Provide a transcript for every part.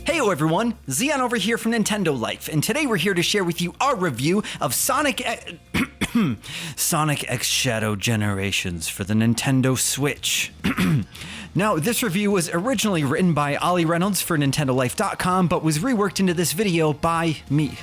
Heyo everyone, Xeon over here from Nintendo Life, and today we're here to share with you our review of Sonic X Shadow Generations for the Nintendo Switch. Now, this review was originally written by Ollie Reynolds for NintendoLife.com, but was reworked into this video by me.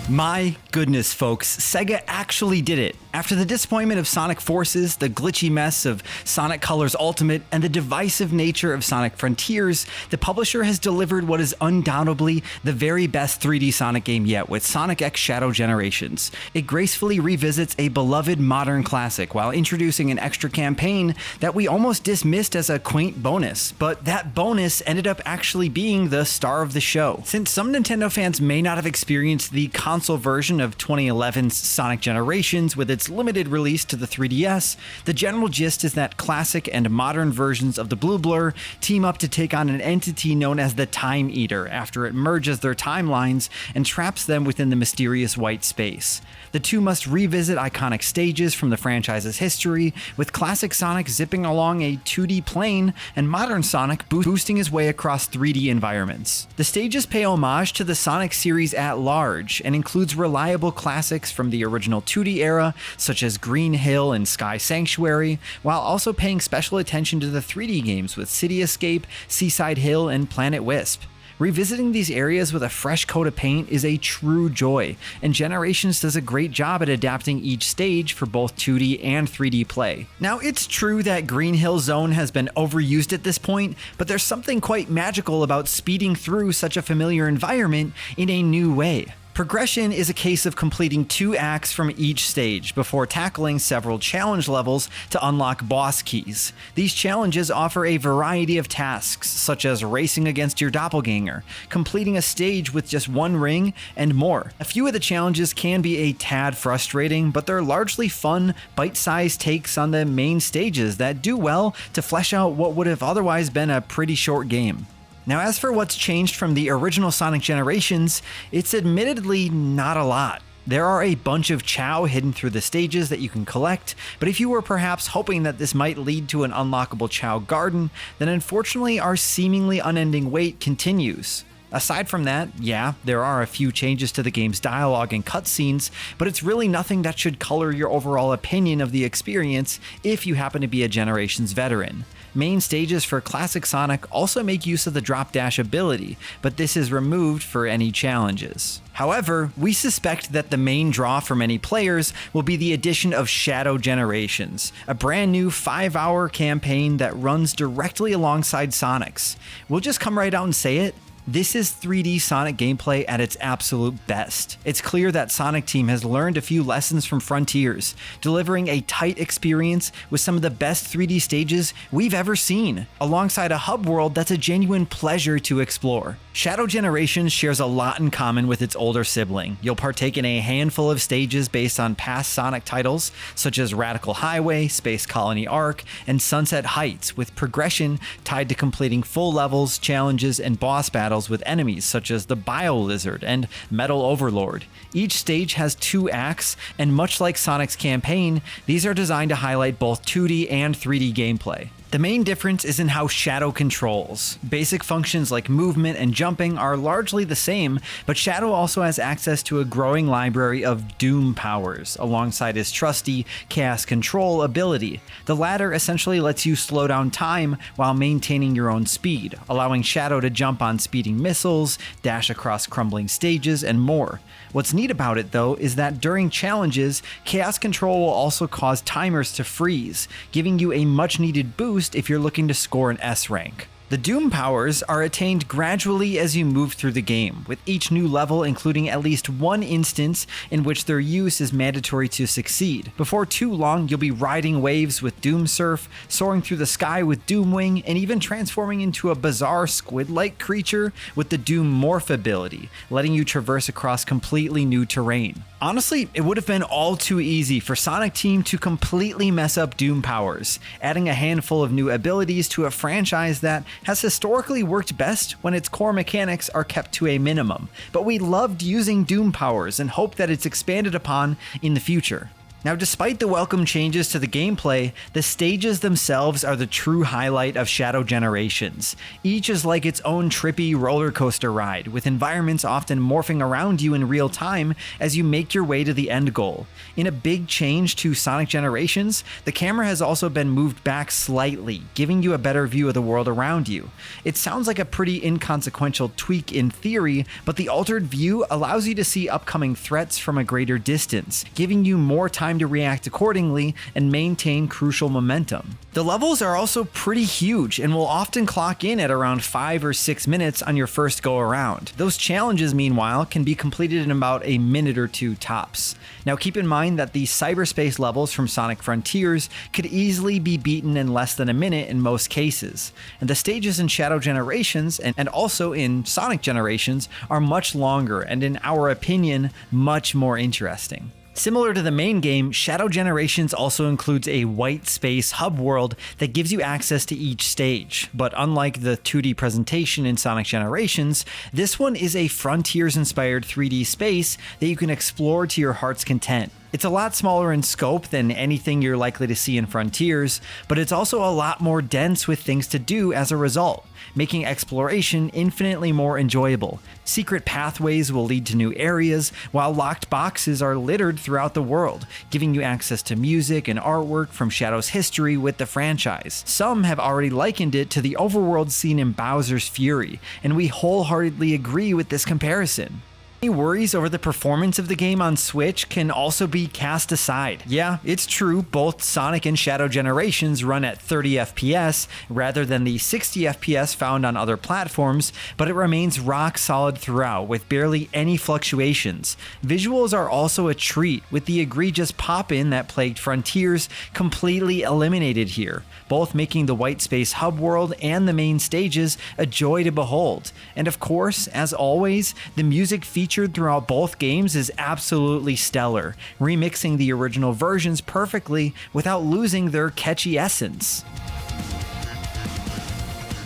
My goodness, folks, SEGA actually did it. After the disappointment of Sonic Forces, the glitchy mess of Sonic Colors Ultimate, and the divisive nature of Sonic Frontiers, the publisher has delivered what is undoubtedly the very best 3D Sonic game yet with Sonic X Shadow Generations. It gracefully revisits a beloved modern classic while introducing an extra campaign that we almost dismissed as a quaint bonus, but that bonus ended up actually being the star of the show. Since some Nintendo fans may not have experienced the console version of 2011's Sonic Generations with its limited release to the 3DS, the general gist is that classic and modern versions of the Blue Blur team up to take on an entity known as the Time Eater after it merges their timelines and traps them within the mysterious white space. The two must revisit iconic stages from the franchise's history, with classic Sonic zipping along a 2D plane and modern Sonic boosting his way across 3D environments. The stages pay homage to the Sonic series at large and includes reliable classics from the original 2D era, such as Green Hill and Sky Sanctuary, while also paying special attention to the 3D games with City Escape, Seaside Hill, and Planet Wisp. Revisiting these areas with a fresh coat of paint is a true joy, and Generations does a great job at adapting each stage for both 2D and 3D play. Now, it's true that Green Hill Zone has been overused at this point, but there's something quite magical about speeding through such a familiar environment in a new way. Progression is a case of completing 2 acts from each stage before tackling several challenge levels to unlock boss keys. These challenges offer a variety of tasks, such as racing against your doppelganger, completing a stage with just 1 ring, and more. A few of the challenges can be a tad frustrating, but they're largely fun, bite-sized takes on the main stages that do well to flesh out what would have otherwise been a pretty short game. Now, as for what's changed from the original Sonic Generations, it's admittedly not a lot. There are a bunch of Chow hidden through the stages that you can collect, but if you were perhaps hoping that this might lead to an unlockable Chow garden, then unfortunately our seemingly unending wait continues. Aside from that, yeah, there are a few changes to the game's dialogue and cutscenes, but it's really nothing that should color your overall opinion of the experience if you happen to be a Generations veteran. Main stages for Classic Sonic also make use of the drop dash ability, but this is removed for any challenges. However, we suspect that the main draw for many players will be the addition of Shadow Generations, a brand new 5-hour campaign that runs directly alongside Sonic's. We'll just come right out and say it. This is 3D Sonic gameplay at its absolute best. It's clear that Sonic Team has learned a few lessons from Frontiers, delivering a tight experience with some of the best 3D stages we've ever seen, alongside a hub world that's a genuine pleasure to explore. Shadow Generations shares a lot in common with its older sibling. You'll partake in a handful of stages based on past Sonic titles, such as Radical Highway, Space Colony Arc, and Sunset Heights, with progression tied to completing full levels, challenges, and boss battles with enemies such as the Bio Lizard and Metal Overlord. Each stage has 2 acts, and much like Sonic's campaign, these are designed to highlight both 2D and 3D gameplay. The main difference is in how Shadow controls. Basic functions like movement and jumping are largely the same, but Shadow also has access to a growing library of Doom powers, alongside his trusty Chaos Control ability. The latter essentially lets you slow down time while maintaining your own speed, allowing Shadow to jump on speeding missiles, dash across crumbling stages, and more. What's neat about it, though, is that during challenges, Chaos Control will also cause timers to freeze, giving you a much-needed boost if you're looking to score an S rank. The Doom powers are attained gradually as you move through the game, with each new level including at least 1 instance in which their use is mandatory to succeed. Before too long, you'll be riding waves with Doom Surf, soaring through the sky with Doom Wing, and even transforming into a bizarre squid-like creature with the Doom Morph ability, letting you traverse across completely new terrain. Honestly, it would have been all too easy for Sonic Team to completely mess up Doom powers, adding a handful of new abilities to a franchise that has historically worked best when its core mechanics are kept to a minimum, but we loved using Doom powers and hope that it's expanded upon in the future. Now, despite the welcome changes to the gameplay, the stages themselves are the true highlight of Shadow Generations. Each is like its own trippy roller coaster ride, with environments often morphing around you in real time as you make your way to the end goal. In a big change to Sonic Generations, the camera has also been moved back slightly, giving you a better view of the world around you. It sounds like a pretty inconsequential tweak in theory, but the altered view allows you to see upcoming threats from a greater distance, giving you more time to react accordingly and maintain crucial momentum. The levels are also pretty huge and will often clock in at around 5 or 6 minutes on your first go around. Those challenges, meanwhile, can be completed in about a minute or two tops. Now keep in mind that the cyberspace levels from Sonic Frontiers could easily be beaten in less than a minute in most cases, and the stages in Shadow Generations and also in Sonic Generations are much longer and, in our opinion, much more interesting. Similar to the main game, Shadow Generations also includes a white space hub world that gives you access to each stage, but unlike the 2D presentation in Sonic Generations, this one is a Frontiers-inspired 3D space that you can explore to your heart's content. It's a lot smaller in scope than anything you're likely to see in Frontiers, but it's also a lot more dense with things to do as a result, making exploration infinitely more enjoyable. Secret pathways will lead to new areas, while locked boxes are littered throughout the world, giving you access to music and artwork from Shadow's history with the franchise. Some have already likened it to the overworld scene in Bowser's Fury, and we wholeheartedly agree with this comparison. Any worries over the performance of the game on Switch can also be cast aside. Yeah, it's true, both Sonic and Shadow Generations run at 30 FPS rather than the 60 FPS found on other platforms, but it remains rock solid throughout with barely any fluctuations. Visuals are also a treat, with the egregious pop-in that plagued Frontiers completely eliminated here, both making the white space hub world and the main stages a joy to behold. And of course, as always, the music featured throughout both games is absolutely stellar, remixing the original versions perfectly without losing their catchy essence.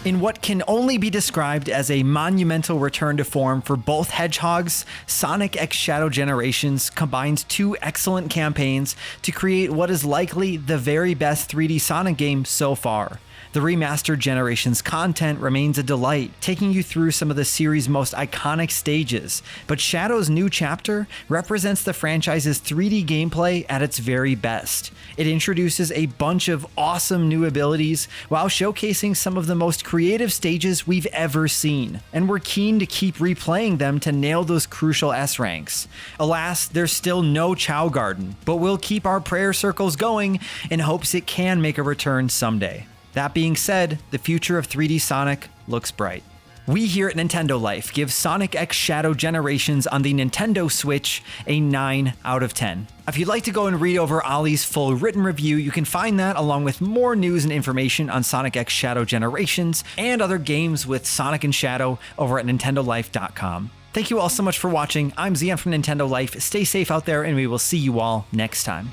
In what can only be described as a monumental return to form for both hedgehogs, Sonic X Shadow Generations combines two excellent campaigns to create what is likely the very best 3D Sonic game so far. The remastered Generations content remains a delight, taking you through some of the series' most iconic stages, but Shadow's new chapter represents the franchise's 3D gameplay at its very best. It introduces a bunch of awesome new abilities while showcasing some of the most creative stages we've ever seen, and we're keen to keep replaying them to nail those crucial S ranks. Alas, there's still no Chow Garden, but we'll keep our prayer circles going in hopes it can make a return someday. That being said, the future of 3D Sonic looks bright. We here at Nintendo Life give Sonic X Shadow Generations on the Nintendo Switch a 9 out of 10. If you'd like to go and read over Ollie's full written review, you can find that along with more news and information on Sonic X Shadow Generations and other games with Sonic and Shadow over at nintendolife.com. Thank you all so much for watching. I'm Zion from Nintendo Life. Stay safe out there, and we will see you all next time.